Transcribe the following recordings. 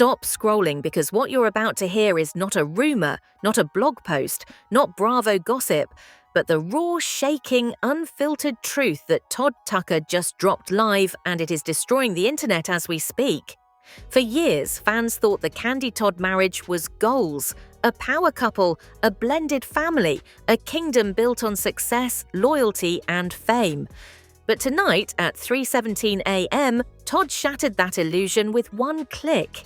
Stop scrolling, because what you're about to hear is not a rumor, not a blog post, not Bravo gossip, but the raw, shaking, unfiltered truth that Todd Tucker just dropped live, and it is destroying the internet as we speak. For years, fans thought the Kandi-Todd marriage was goals, a power couple, a blended family, a kingdom built on success, loyalty, and fame. But tonight, at 3:17 a.m., Todd shattered that illusion with one click.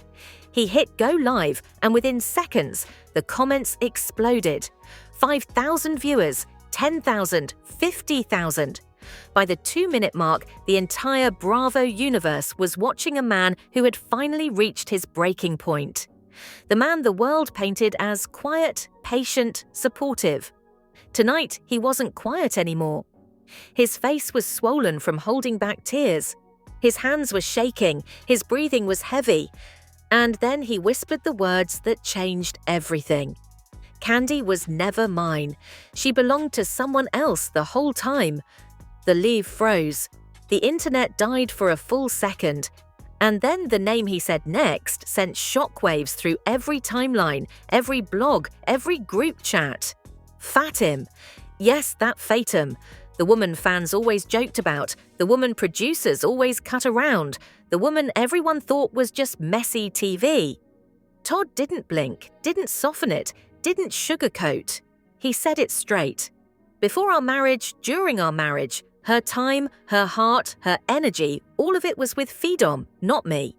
He hit go live, and within seconds, the comments exploded. 5,000 viewers, 10,000, 50,000. By the 2-minute mark, the entire Bravo universe was watching a man who had finally reached his breaking point. The man the world painted as quiet, patient, supportive. Tonight, he wasn't quiet anymore. His face was swollen from holding back tears. His hands were shaking, his breathing was heavy. And then he whispered the words that changed everything. Kandi was never mine. She belonged to someone else the whole time. The leave froze. The internet died for a full second. And then the name he said next sent shockwaves through every timeline, every blog, every group chat. Fatim. Yes, that Fatim. The woman fans always joked about, the woman producers always cut around, the woman everyone thought was just messy TV. Todd didn't blink, didn't soften it, didn't sugarcoat. He said it straight. Before our marriage, during our marriage, her time, her heart, her energy, all of it was with Fidom, not me.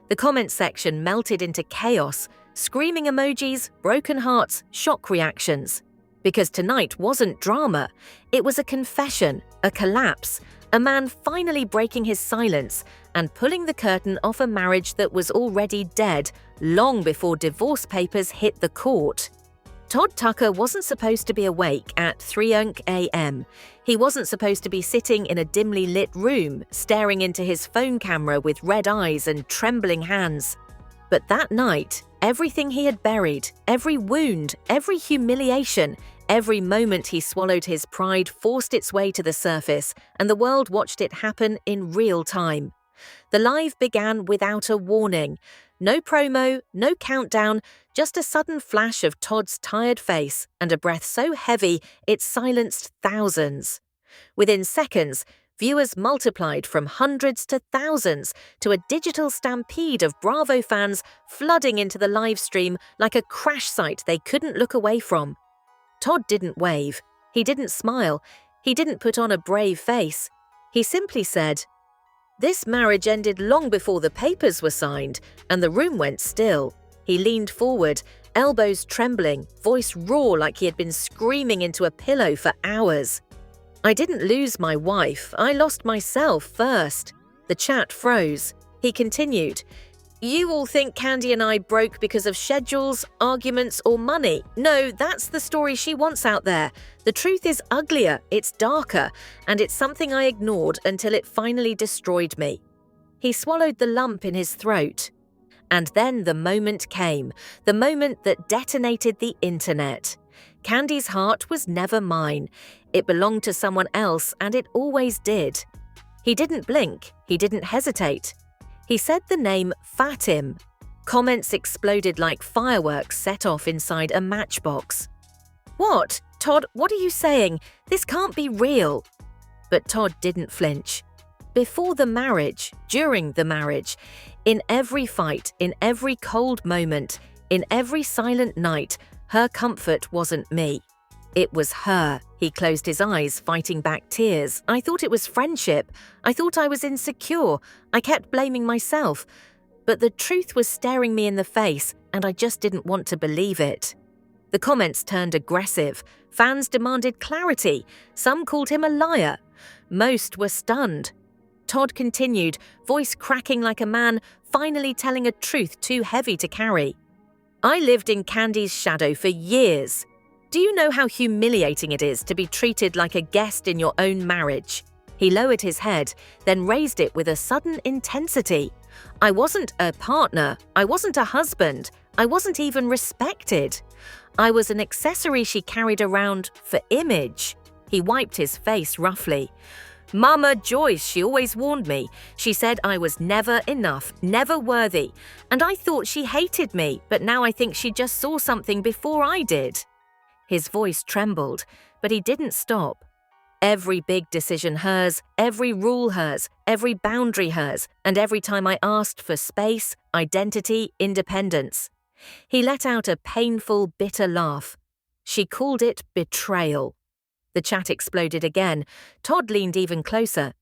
The comment section melted into chaos, screaming emojis, broken hearts, shock reactions. Because tonight wasn't drama. It was a confession, a collapse, a man finally breaking his silence and pulling the curtain off a marriage that was already dead long before divorce papers hit the court. Todd Tucker wasn't supposed to be awake at 3 a.m. He wasn't supposed to be sitting in a dimly lit room, staring into his phone camera with red eyes and trembling hands. But that night, everything he had buried, every wound, every humiliation, every moment he swallowed his pride forced its way to the surface, and the world watched it happen in real time. The live began without a warning. No promo, no countdown, just a sudden flash of Todd's tired face and a breath so heavy it silenced thousands. Within seconds, viewers multiplied from hundreds to thousands to a digital stampede of Bravo fans flooding into the live stream like a crash site they couldn't look away from. Todd didn't wave. He didn't smile. He didn't put on a brave face. He simply said, "This marriage ended long before the papers were signed," and the room went still. He leaned forward, elbows trembling, voice raw like he had been screaming into a pillow for hours. "I didn't lose my wife. I lost myself first." The chat froze. He continued, "You all think Kandi and I broke because of schedules, arguments, or money. No, that's the story she wants out there. The truth is uglier, it's darker, and it's something I ignored until it finally destroyed me." He swallowed the lump in his throat. And then the moment came, the moment that detonated the internet. Kandi's heart was never mine. It belonged to someone else, and it always did. He didn't blink. He didn't hesitate. He said the name Fatim. Comments exploded like fireworks set off inside a matchbox. "What? Todd, what are you saying? This can't be real." But Todd didn't flinch. Before the marriage, during the marriage, in every fight, in every cold moment, in every silent night, her comfort wasn't me. It was her. He closed his eyes, fighting back tears. I thought it was friendship. I thought I was insecure. I kept blaming myself. But the truth was staring me in the face, and I just didn't want to believe it. The comments turned aggressive. Fans demanded clarity. Some called him a liar. Most were stunned. Todd continued, voice cracking like a man finally telling a truth too heavy to carry. "I lived in Kandi's shadow for years. Do you know how humiliating it is to be treated like a guest in your own marriage?" He lowered his head, then raised it with a sudden intensity. "I wasn't a partner. I wasn't a husband. I wasn't even respected. I was an accessory she carried around for image." He wiped his face roughly. Mama Joyce, she always warned me. She said I was never enough, never worthy. And I thought she hated me, but now I think she just saw something before I did." His voice trembled, but he didn't stop. Every big decision hers, every rule hers, every boundary hers, and every time I asked for space, identity, independence. He let out a painful, bitter laugh. She called it betrayal. The chat exploded again. Todd leaned even closer.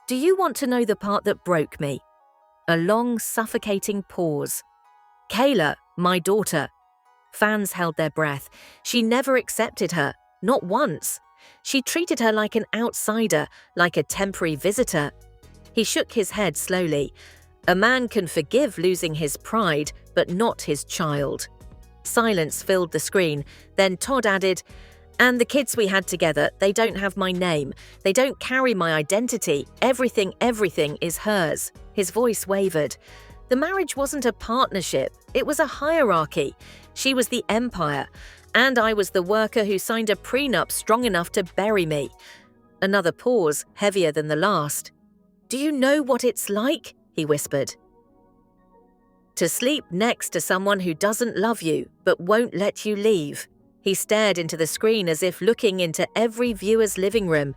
"Do you want to know the part that broke me?" A long, suffocating pause. "Kayla, my daughter." Fans held their breath. She never accepted her, not once. She treated her like an outsider, like a temporary visitor. He shook his head slowly. A man can forgive losing his pride, but not his child. Silence filled the screen. Then Todd added, "And the kids we had together, they don't have my name. They don't carry my identity. Everything is hers." His voice wavered. The marriage wasn't a partnership. It was a hierarchy. She was the empire, and I was the worker who signed a prenup strong enough to bury me. Another pause, heavier than the last. "Do you know what it's like?" he whispered. "To sleep next to someone who doesn't love you, but won't let you leave." He stared into the screen as if looking into every viewer's living room.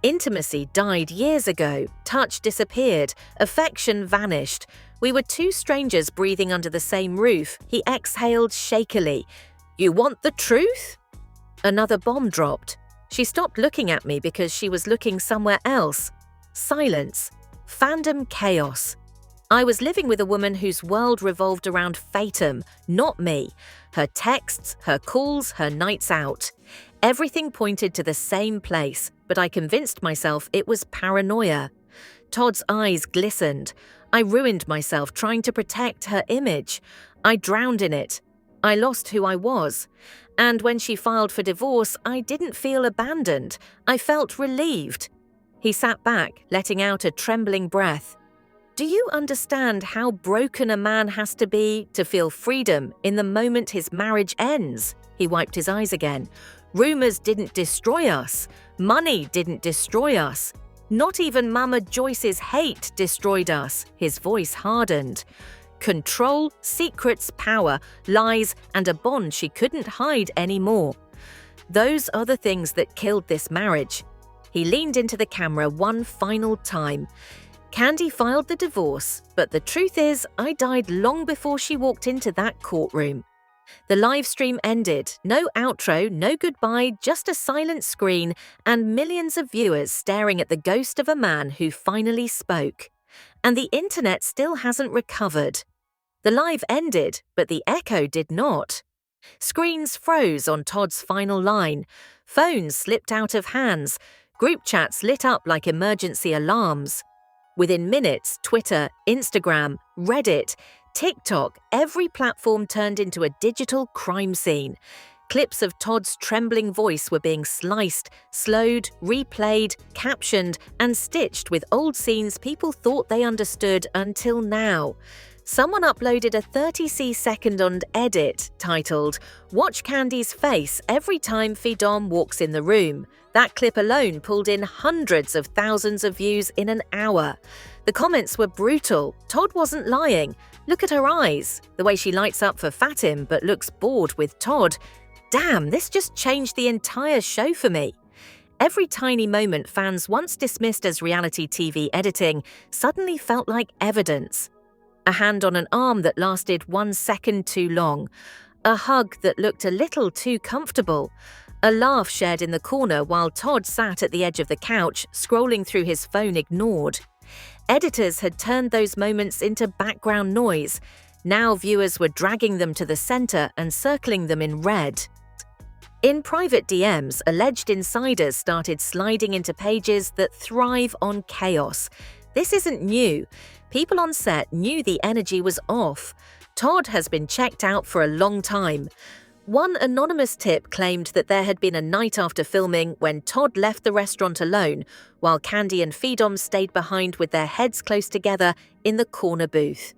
Intimacy died years ago. Touch disappeared. Affection vanished. We were two strangers breathing under the same roof. He exhaled shakily. "You want the truth?" Another bomb dropped. She stopped looking at me because she was looking somewhere else. Silence. Fandom chaos. I was living with a woman whose world revolved around Fatum, not me. Her texts, her calls, her nights out. Everything pointed to the same place, but I convinced myself it was paranoia. Todd's eyes glistened. I ruined myself trying to protect her image. I drowned in it. I lost who I was. And when she filed for divorce, I didn't feel abandoned. I felt relieved. He sat back, letting out a trembling breath. "Do you understand how broken a man has to be to feel freedom in the moment his marriage ends?" He wiped his eyes again. "Rumors didn't destroy us. Money didn't destroy us. Not even Mama Joyce's hate destroyed us." His voice hardened. Control, secrets, power, lies, and a bond she couldn't hide anymore. Those are the things that killed this marriage. He leaned into the camera one final time. "Kandi filed the divorce, but the truth is, I died long before she walked into that courtroom." The live stream ended. No outro, no goodbye, just a silent screen and millions of viewers staring at the ghost of a man who finally spoke. And the internet still hasn't recovered. The live ended, but the echo did not. Screens froze on Todd's final line. Phones slipped out of hands. Group chats lit up like emergency alarms. Within minutes, Twitter, Instagram, Reddit, TikTok, every platform turned into a digital crime scene. Clips of Todd's trembling voice were being sliced, slowed, replayed, captioned, and stitched with old scenes people thought they understood until now. Someone uploaded a 30-second on edit titled, "Watch Kandi's face every time Fidom walks in the room." That clip alone pulled in hundreds of thousands of views in an hour. The comments were brutal. Todd wasn't lying. Look at her eyes, the way she lights up for Fatim but looks bored with Todd. Damn, this just changed the entire show for me. Every tiny moment fans once dismissed as reality TV editing suddenly felt like evidence. A hand on an arm that lasted 1 second too long. A hug that looked a little too comfortable. A laugh shared in the corner while Todd sat at the edge of the couch, scrolling through his phone ignored. Editors had turned those moments into background noise. Now viewers were dragging them to the center and circling them in red. In private DMs, alleged insiders started sliding into pages that thrive on chaos. This isn't new. People on set knew the energy was off. Todd has been checked out for a long time. One anonymous tip claimed that there had been a night after filming when Todd left the restaurant alone, while Kandi and Fidom stayed behind with their heads close together in the corner booth.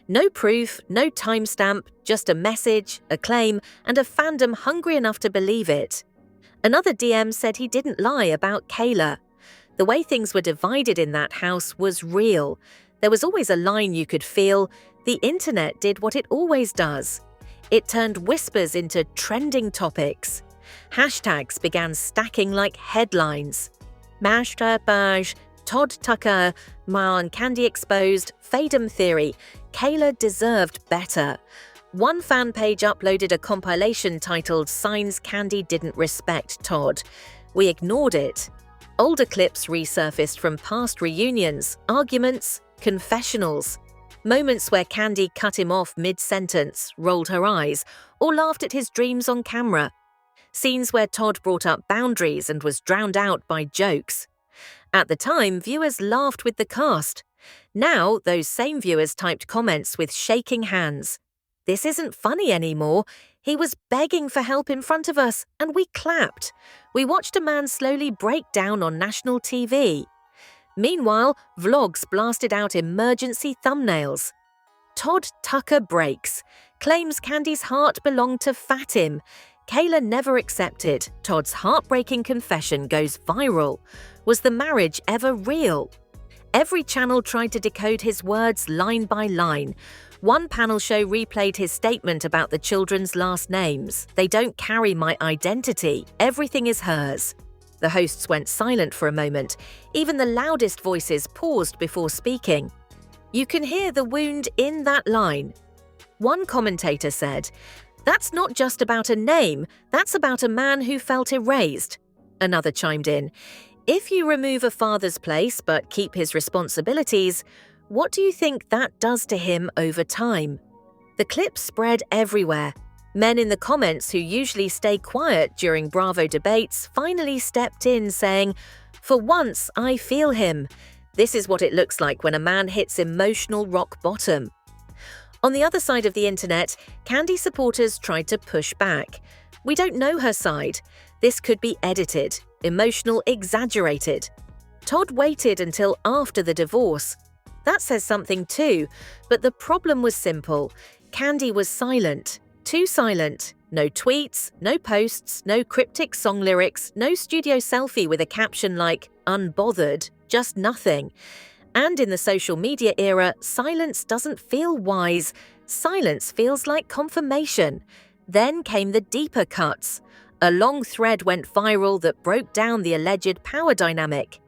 No proof, no timestamp, just a message, a claim, and a fandom hungry enough to believe it. Another DM said he didn't lie about Kayla. The way things were divided in that house was real. There was always a line you could feel. The internet did what it always does. It turned whispers into trending topics. Hashtags began stacking like headlines. Mashtapage, Todd Tucker, Mal and Kandi exposed, Fadum theory, Kayla deserved better. One fan page uploaded a compilation titled Signs Kandi Didn't Respect Todd. We ignored it. Older clips resurfaced from past reunions, arguments, confessionals. Moments where Kandi cut him off mid-sentence, rolled her eyes, or laughed at his dreams on camera. Scenes where Todd brought up boundaries and was drowned out by jokes. At the time, viewers laughed with the cast. Now, those same viewers typed comments with shaking hands. This isn't funny anymore. He was begging for help in front of us, and we clapped. We watched a man slowly break down on national TV. Meanwhile, vlogs blasted out emergency thumbnails. Todd Tucker breaks, claims Kandi's heart belonged to Fatim. Kayla never accepted. Todd's heartbreaking confession goes viral. Was the marriage ever real? Every channel tried to decode his words line by line. One panel show replayed his statement about the children's last names. They don't carry my identity. Everything is hers. The hosts went silent for a moment. Even the loudest voices paused before speaking. You can hear the wound in that line. One commentator said, "That's not just about a name, that's about a man who felt erased." Another chimed in, "If you remove a father's place but keep his responsibilities, what do you think that does to him over time?" The clip spread everywhere. Men in the comments who usually stay quiet during Bravo debates finally stepped in saying, "For once, I feel him. This is what it looks like when a man hits emotional rock bottom." On the other side of the internet, Kandi supporters tried to push back. "We don't know her side. This could be edited, emotional, exaggerated." Todd waited until after the divorce. That says something too, but the problem was simple. Kandi was silent. Too silent. No tweets, no posts, no cryptic song lyrics, no studio selfie with a caption like, "Unbothered," just nothing. And in the social media era, silence doesn't feel wise. Silence feels like confirmation. Then came the deeper cuts. A long thread went viral that broke down the alleged power dynamic.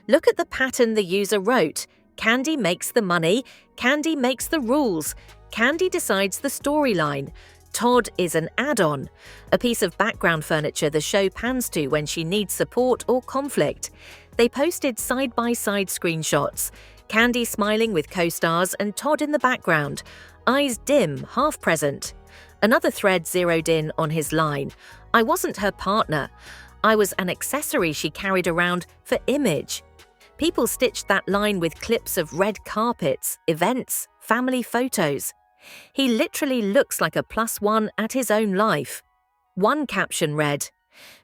Look at the pattern the user wrote. Kandi makes the money, Kandi makes the rules, Kandi decides the storyline. Todd is an add-on, a piece of background furniture the show pans to when she needs support or conflict. They posted side-by-side screenshots, Kandi smiling with co-stars and Todd in the background, eyes dim, half present. Another thread zeroed in on his line. "I wasn't her partner. I was an accessory she carried around for image." People stitched that line with clips of red carpets, events, family photos. He literally looks like a +1 at his own life. One caption read,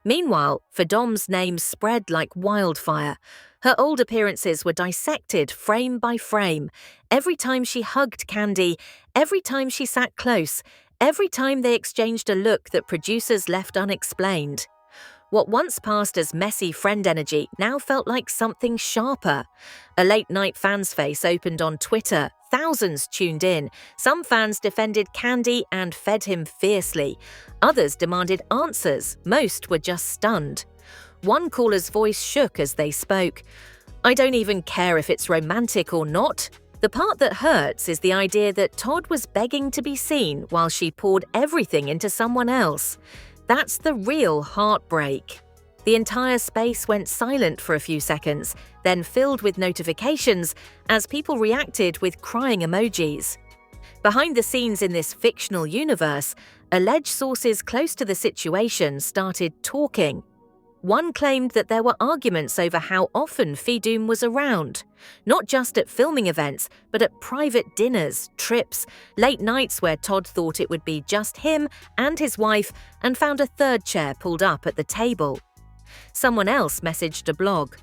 "Meanwhile, Fadom's name spread like wildfire. Her old appearances were dissected frame by frame. Every time she hugged Kandi, every time she sat close, every time they exchanged a look that producers left unexplained. What once passed as messy friend energy now felt like something sharper. A late-night fan's face opened on Twitter. Thousands tuned in. Some fans defended Kandi and fed him fiercely. Others demanded answers. Most were just stunned. One caller's voice shook as they spoke. "I don't even care if it's romantic or not." The part that hurts is the idea that Todd was begging to be seen while she poured everything into someone else. That's the real heartbreak. The entire space went silent for a few seconds, then filled with notifications as people reacted with crying emojis. Behind the scenes in this fictional universe, alleged sources close to the situation started talking. One claimed that there were arguments over how often Fidum was around, not just at filming events, but at private dinners, trips, late nights where Todd thought it would be just him and his wife and found a third chair pulled up at the table. Someone else messaged a blog.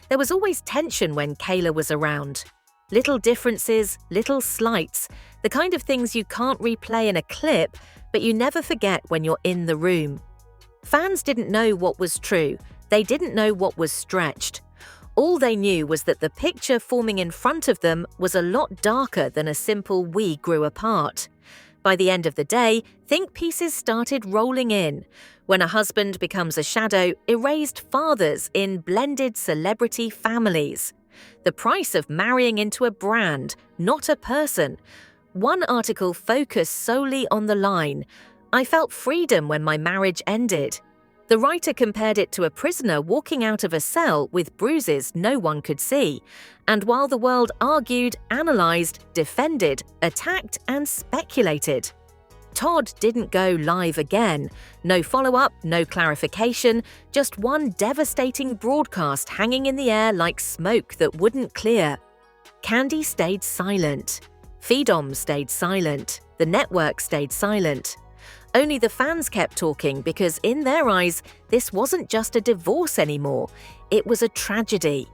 There was always tension when Kayla was around. Little differences, little slights, the kind of things you can't replay in a clip, but you never forget when you're in the room. Fans didn't know what was true. They didn't know what was stretched. All they knew was that the picture forming in front of them was a lot darker than a simple "we grew apart." By the end of the day, think pieces started rolling in. When a husband becomes a shadow, erased fathers in blended celebrity families. The price of marrying into a brand, not a person. One article focused solely on the line, "I felt freedom when my marriage ended." The writer compared it to a prisoner walking out of a cell with bruises no one could see. And while the world argued, analysed, defended, attacked, and speculated, Todd didn't go live again. No follow-up, no clarification, just one devastating broadcast hanging in the air like smoke that wouldn't clear. Kandi stayed silent. Freedom stayed silent. The network stayed silent. Only the fans kept talking because in their eyes, this wasn't just a divorce anymore. It was a tragedy.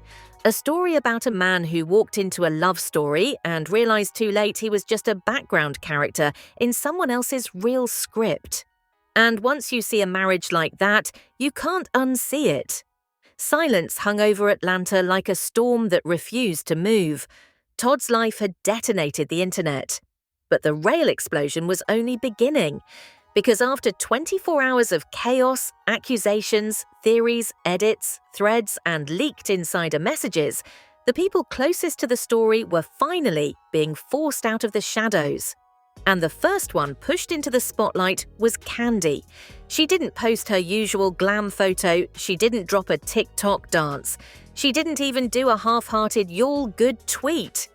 A story about a man who walked into a love story and realized too late he was just a background character in someone else's real script. And once you see a marriage like that, you can't unsee it. Silence hung over Atlanta like a storm that refused to move. Todd's life had detonated the internet. But the rail explosion was only beginning. Because after 24 hours of chaos, accusations, theories, edits, threads, and leaked insider messages, the people closest to the story were finally being forced out of the shadows. And the first one pushed into the spotlight was Kandi. She didn't post her usual glam photo, she didn't drop a TikTok dance, she didn't even do a half-hearted "y'all good" tweet.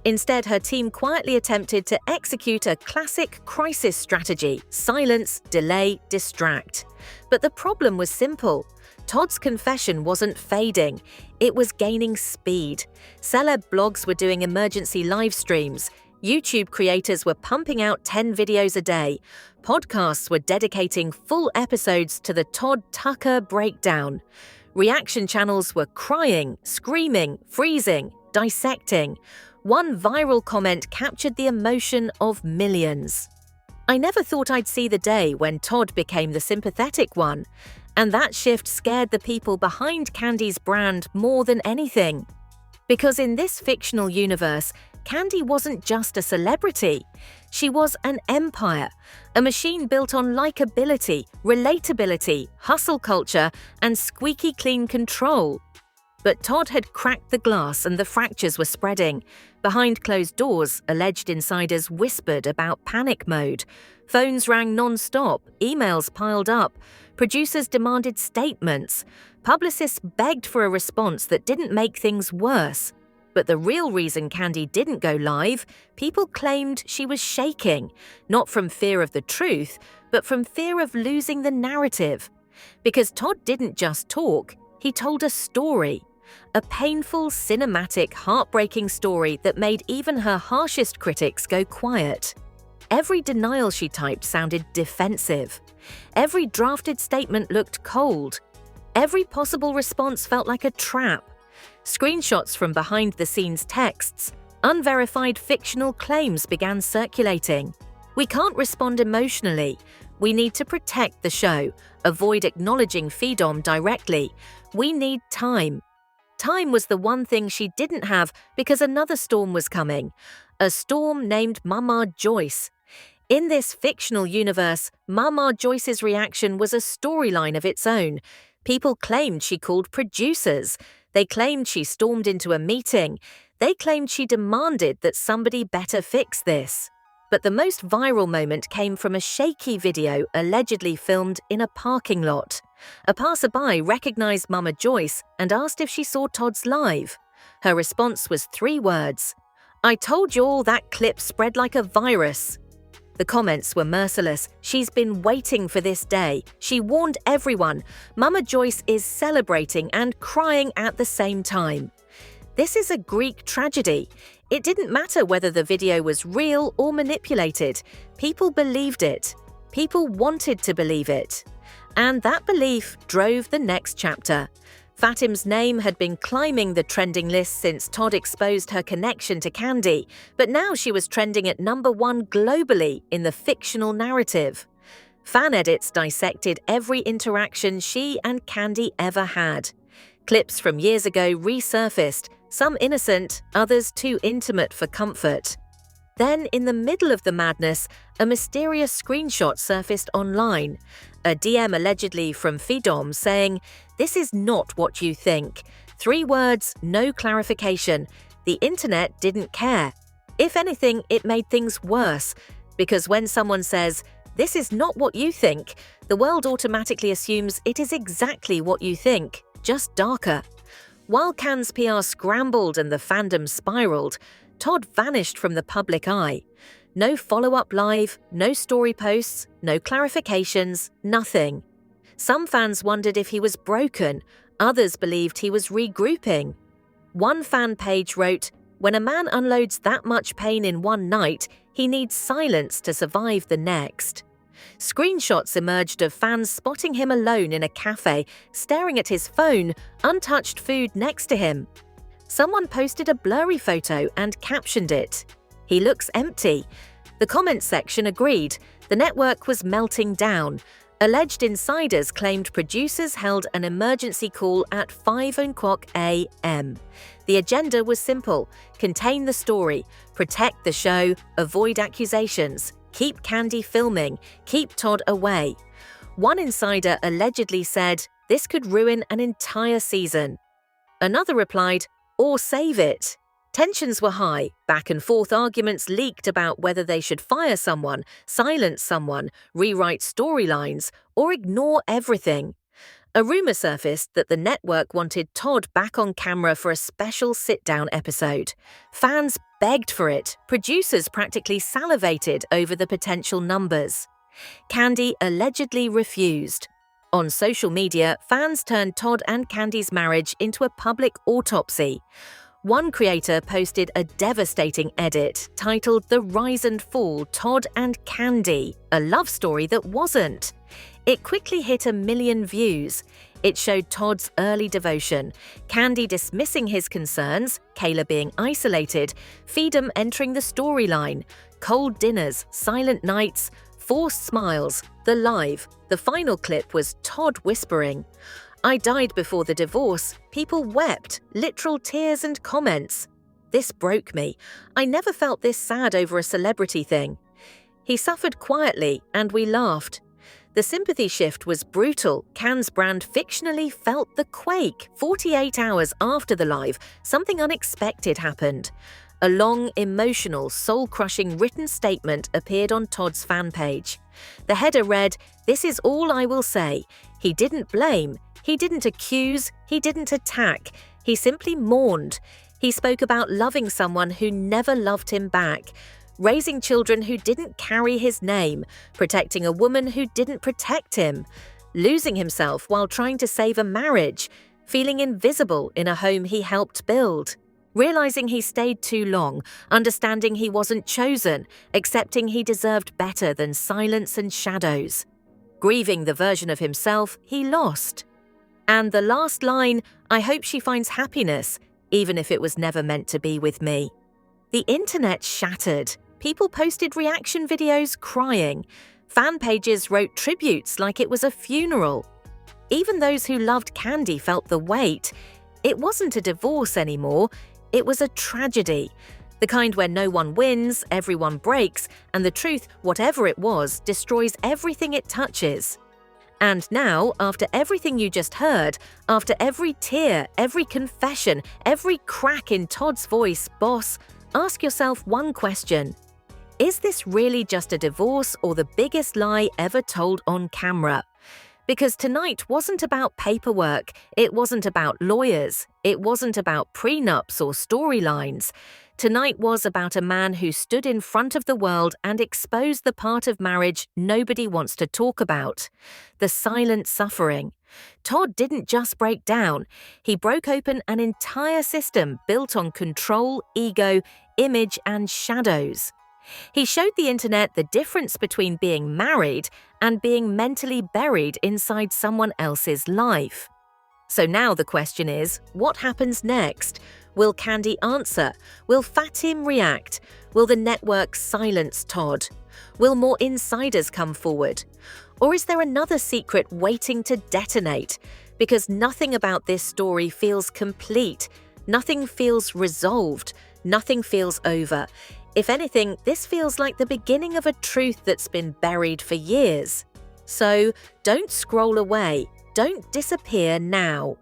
Instead, her team quietly attempted to execute a classic crisis strategy: silence, delay, distract. But the problem was simple. Todd's confession wasn't fading. It was gaining speed. Celeb blogs were doing emergency live streams. YouTube creators were pumping out 10 videos a day. Podcasts were dedicating full episodes to the Todd Tucker breakdown. Reaction channels were crying, screaming, freezing, dissecting. One viral comment captured the emotion of millions. I never thought I'd see the day when Todd became the sympathetic one, and that shift scared the people behind Kandi's brand more than anything. Because in this fictional universe, Kandi wasn't just a celebrity. She was an empire, a machine built on likability, relatability, hustle culture, and squeaky clean control. But Todd had cracked the glass and the fractures were spreading. Behind closed doors, alleged insiders whispered about panic mode. Phones rang non-stop, emails piled up, producers demanded statements. Publicists begged for a response that didn't make things worse. But the real reason Kandi didn't go live, people claimed she was shaking, not from fear of the truth, but from fear of losing the narrative. Because Todd didn't just talk, he told a story. A painful, cinematic, heartbreaking story that made even her harshest critics go quiet. Every denial she typed sounded defensive. Every drafted statement looked cold. Every possible response felt like a trap. Screenshots from behind-the-scenes texts, unverified fictional claims began circulating. We can't respond emotionally. We need to protect the show, avoid acknowledging Freedom directly. We need time. Time was the one thing she didn't have because another storm was coming. A storm named Mama Joyce. In this fictional universe, Mama Joyce's reaction was a storyline of its own. People claimed she called producers. They claimed she stormed into a meeting. They claimed she demanded that somebody better fix this. But the most viral moment came from a shaky video allegedly filmed in a parking lot. A passerby recognized Mama Joyce and asked if she saw Todd's live. Her response was 3 words: "I told you all that clip spread like a virus." The comments were merciless. "She's been waiting for this day. She warned everyone. Mama Joyce is celebrating and crying at the same time." This is a Greek tragedy. It didn't matter whether the video was real or manipulated. People believed it. People wanted to believe it. And that belief drove the next chapter. Fatim's name had been climbing the trending list since Todd exposed her connection to Kandi, but now she was trending at #1 globally in the fictional narrative. Fan edits dissected every interaction she and Kandi ever had. Clips from years ago resurfaced, some innocent, others too intimate for comfort. Then, in the middle of the madness, a mysterious screenshot surfaced online. A DM allegedly from Fidom saying, "This is not what you think." 3 words, no clarification. The internet didn't care. If anything, it made things worse, because when someone says, "This is not what you think," the world automatically assumes it is exactly what you think, just darker. While Cannes' PR scrambled and the fandom spiraled, Todd vanished from the public eye. No follow-up live, no story posts, no clarifications, nothing. Some fans wondered if he was broken, others believed he was regrouping. One fan page wrote, "When a man unloads that much pain in one night, he needs silence to survive the next." Screenshots emerged of fans spotting him alone in a cafe, staring at his phone, untouched food next to him. Someone posted a blurry photo and captioned it, "He looks empty." The comments section agreed. The network was melting down. Alleged insiders claimed producers held an emergency call at 5:00 a.m. The agenda was simple: contain the story, protect the show, avoid accusations, keep Kandi filming, keep Todd away. One insider allegedly said, "This could ruin an entire season." Another replied, "Or save it." Tensions were high, back-and-forth arguments leaked about whether they should fire someone, silence someone, rewrite storylines, or ignore everything. A rumor surfaced that the network wanted Todd back on camera for a special sit-down episode. Fans begged for it, producers practically salivated over the potential numbers. Kandi allegedly refused. On social media, fans turned Todd and Kandi's marriage into a public autopsy. One creator posted a devastating edit titled "The Rise and Fall, Todd and Kandi," a love story that wasn't. It quickly hit 1 million views. It showed Todd's early devotion, Kandi dismissing his concerns, Kayla being isolated, Fidom entering the storyline, cold dinners, silent nights, forced smiles, the live. The final clip was Todd whispering, "I died before the divorce." People wept, literal tears and comments. "This broke me. I never felt this sad over a celebrity thing." He suffered quietly, and we laughed. The sympathy shift was brutal. Cannes' brand fictionally felt the quake. 48 hours after the live, something unexpected happened. A long, emotional, soul-crushing written statement appeared on Todd's fan page. The header read, "This is all I will say. He didn't blame. He didn't accuse, he didn't attack, he simply mourned. He spoke about loving someone who never loved him back, raising children who didn't carry his name, protecting a woman who didn't protect him, losing himself while trying to save a marriage, feeling invisible in a home he helped build, realizing he stayed too long, understanding he wasn't chosen, accepting he deserved better than silence and shadows, grieving the version of himself he lost." And the last line, "I hope she finds happiness, even if it was never meant to be with me." The internet shattered. People posted reaction videos crying. Fan pages wrote tributes like it was a funeral. Even those who loved Kandi felt the weight. It wasn't a divorce anymore. It was a tragedy. The kind where no one wins, everyone breaks, and the truth, whatever it was, destroys everything it touches. And now, after everything you just heard, after every tear, every confession, every crack in Todd's voice, boss, ask yourself one question. Is this really just a divorce or the biggest lie ever told on camera? Because tonight wasn't about paperwork, it wasn't about lawyers, it wasn't about prenups or storylines. Tonight was about a man who stood in front of the world and exposed the part of marriage nobody wants to talk about, the silent suffering. Todd didn't just break down, he broke open an entire system built on control, ego, image, and shadows. He showed the internet the difference between being married and being mentally buried inside someone else's life. So now the question is, what happens next? Will Kandi answer? Will Fatim react? Will the network silence Todd? Will more insiders come forward? Or is there another secret waiting to detonate? Because nothing about this story feels complete. Nothing feels resolved. Nothing feels over. If anything, this feels like the beginning of a truth that's been buried for years. So, don't scroll away. Don't disappear now.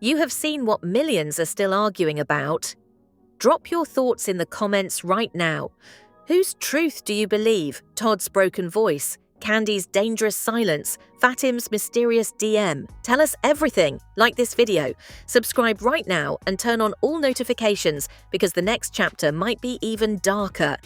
You have seen what millions are still arguing about. Drop your thoughts in the comments right now. Whose truth do you believe? Todd's broken voice, Kandi's dangerous silence, Fatim's mysterious DM? Tell us everything. Like this video, subscribe right now and turn on all notifications because the next chapter might be even darker.